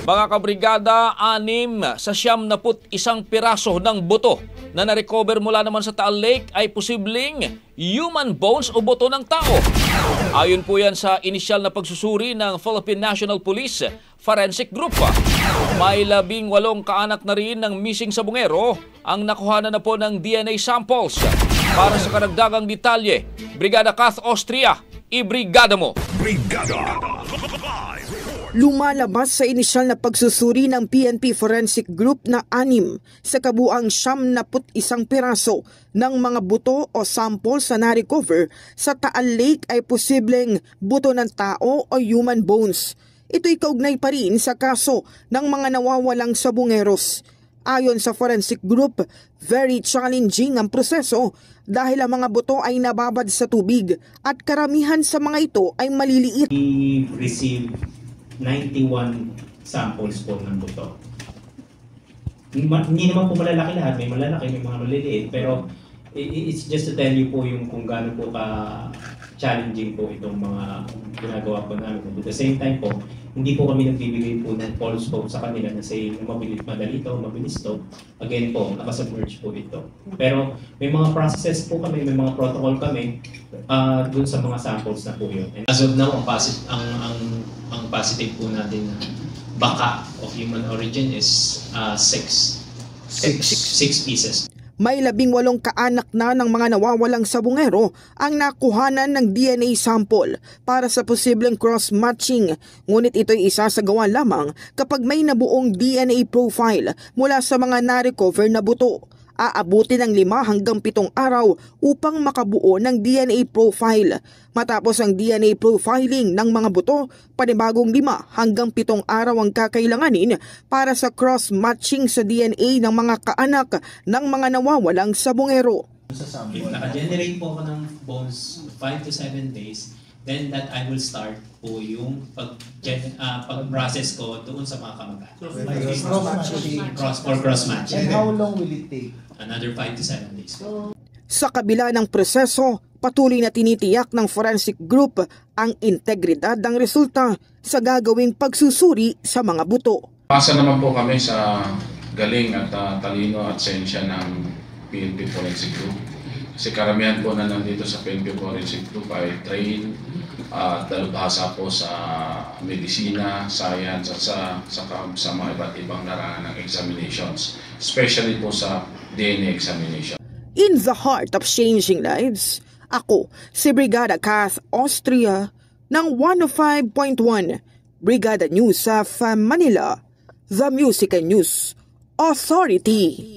Mga kabrigada, 6 sa 71 piraso ng buto na narecover mula naman sa Taal Lake ay posibleng human bones o buto ng tao. Ayon po yan sa inisyal na pagsusuri ng Philippine National Police Forensic Group. May 18 kaanak na rin ng missing sabungero ang nakuhanan na po ng DNA samples. Para sa karagdagang detalye, Brigada Kath Austria, ibrigada mo! Brigada! Lumalabas sa inisyal na pagsusuri ng PNP Forensic Group na 6 sa kabuang 71 piraso ng mga buto o samples na na-recover sa Taal Lake ay posibleng buto ng tao o human bones. Ito'y kaugnay pa rin sa kaso ng mga nawawalang sabungeros. Ayon sa Forensic Group, very challenging ang proseso dahil ang mga buto ay nababad sa tubig at karamihan sa mga ito ay maliliit. We received 91 samples po ng buto. Hindi naman po malalaki lahat, may malalaki, may mga maliliit, pero it's just to tell you po yung kung gaano po ka-challenging po itong mga ginagawa po namin. At the same time po, hindi po kami nagbibigay po ng false hope sa kanila na say madali to, mabilis to. Again po, nakasubmerge po ito. Pero may mga processes po kami, may mga protocol kami dun sa mga samples na po yun. And as of now, ang positive po natin na baka of human origin is 6 pieces. May 18 kaanak na ng mga nawawalang sabungero ang nakuhanan ng DNA sample para sa posibleng cross-matching. Ngunit ito'y isasagawa lamang kapag may nabuong DNA profile mula sa mga na-recover na buto. Aabuti ng 5 hanggang 7 araw upang makabuo ng DNA profile. Matapos ang DNA profiling ng mga buto, panibagong 5 hanggang 7 araw ang kakailanganin para sa cross-matching sa DNA ng mga kaanak ng mga nawawalang sabungero. If naka-generate po ako ng bones 5 to 7 days, then that I will start po yung pag-process ko doon sa mga kamag-anak. Cross-matching. And how long will it take? Another 5 to 7 days. Sa kabila ng proseso, patuloy na tinitiyak ng Forensic Group ang integridad ng resulta sa gagawing pagsusuri sa mga buto. Pasa naman po kami sa galing at talino at sensya ng PNP Forensic Group. Kasi karamihan po na nandito sa PNP Forensic Group ay train at dalubhasa po sa medisina, science at sa mga iba't ibang larangan ng examinations, especially po sa DNA examination. In the heart of changing lives, ako si Brigada Kath Austria ng 105.1 Brigada News of Manila, the Music and News Authority.